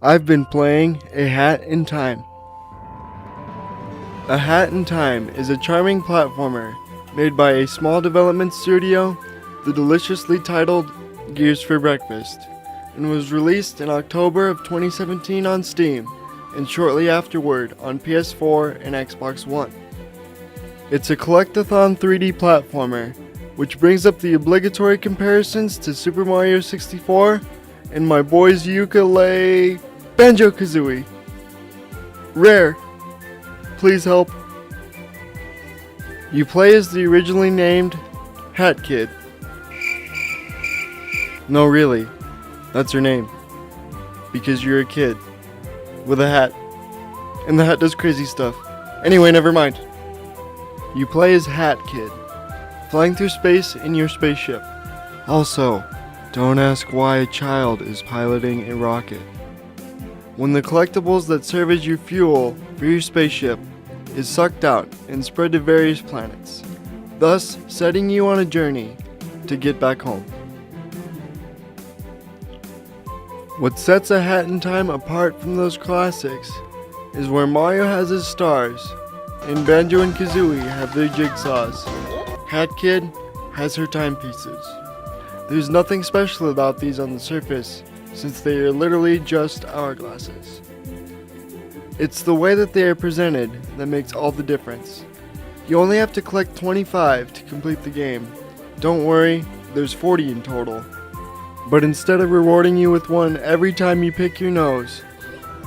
I've been playing A Hat in Time. A Hat in Time is a charming platformer made by a small development studio, the deliciously titled Gears for Breakfast, and was released in October of 2017 on Steam and shortly afterward on PS4 and Xbox One. It's a collect-a-thon 3D platformer, which brings up the obligatory comparisons to Super Mario 64 and my boy's ukulele Banjo-Kazooie. Rare. Please help. You play as the originally named Hat Kid. No, really, that's her name. Because you're a kid with a hat, and the hat does crazy stuff. Anyway, never mind. You play as Hat Kid, flying through space in your spaceship. Also, don't ask why a child is piloting a rocket. When the collectibles that serve as your fuel for your spaceship is sucked out and spread to various planets, thus setting you on a journey to get back home. What sets A Hat in Time apart from those classics is where Mario has his stars and Banjo and Kazooie have their jigsaws. Hat Kid has her timepieces. There's nothing special about these on the surface, since they are literally just hourglasses. It's the way that they are presented that makes all the difference. You only have to collect 25 to complete the game. Don't worry, there's 40 in total. But instead of rewarding you with one every time you pick your nose,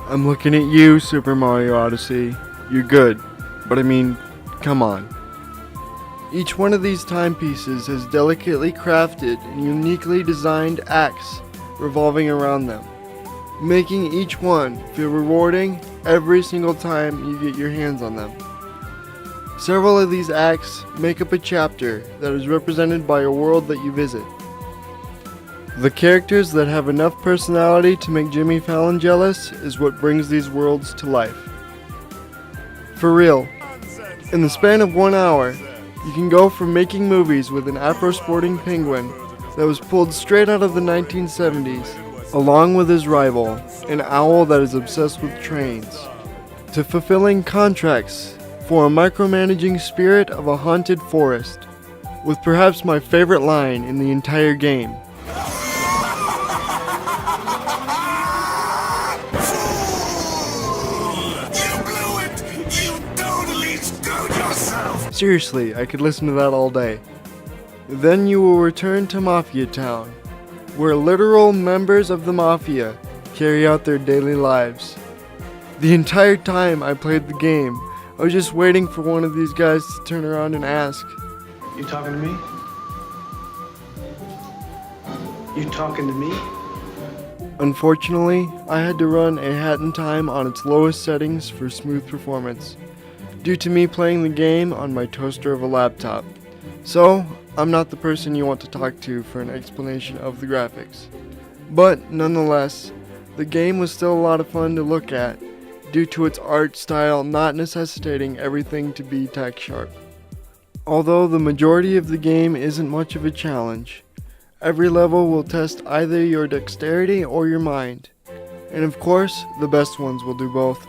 I'm looking at you, Super Mario Odyssey. You're good, but I mean, come on. Each one of these timepieces has delicately crafted and uniquely designed acts revolving around them, making each one feel rewarding every single time you get your hands on them. Several of these acts make up a chapter that is represented by a world that you visit. The characters that have enough personality to make Jimmy Fallon jealous is what brings these worlds to life. For real, in the span of 1 hour, you can go from making movies with an Afro-sporting penguin that was pulled straight out of the 1970s, along with his rival, an owl that is obsessed with trains, to fulfilling contracts for a micromanaging spirit of a haunted forest, with perhaps my favorite line in the entire game. Seriously, I could listen to that all day. Then you will return to Mafia Town, where literal members of the Mafia carry out their daily lives. The entire time I played the game, I was just waiting for one of these guys to turn around and ask, "You talking to me? You talking to me?" Unfortunately, I had to run A Hat in Time on its lowest settings for smooth performance, due to me playing the game on my toaster of a laptop. So, I'm not the person you want to talk to for an explanation of the graphics. But, nonetheless, the game was still a lot of fun to look at, due to its art style not necessitating everything to be tack sharp. Although the majority of the game isn't much of a challenge, every level will test either your dexterity or your mind, and of course, the best ones will do both.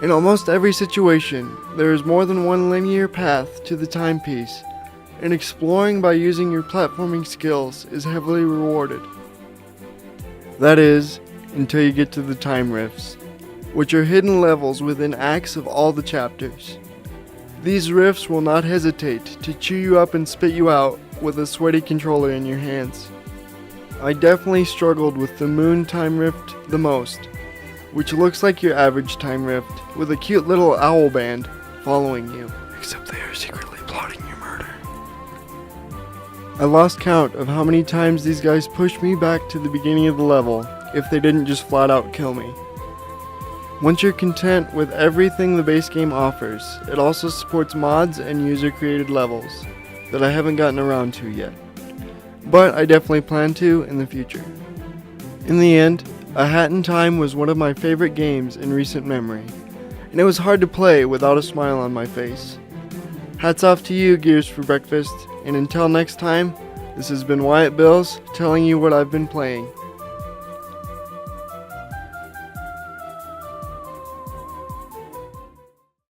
In almost every situation, there is more than one linear path to the timepiece, and exploring by using your platforming skills is heavily rewarded. That is, until you get to the time rifts, which are hidden levels within acts of all the chapters. These rifts will not hesitate to chew you up and spit you out with a sweaty controller in your hands. I definitely struggled with the Moon Time Rift the most, which looks like your average time rift with a cute little owl band following you, except they are secretly plotting your murder. I lost count of how many times these guys pushed me back to the beginning of the level if they didn't just flat out kill me. Once you're content with everything the base game offers, it also supports mods and user-created levels that I haven't gotten around to yet, but I definitely plan to in the future. In the end, A Hat in Time was one of my favorite games in recent memory, and it was hard to play without a smile on my face. Hats off to you, Gears for Breakfast, and until next time, this has been Wyatt Bills telling you what I've been playing.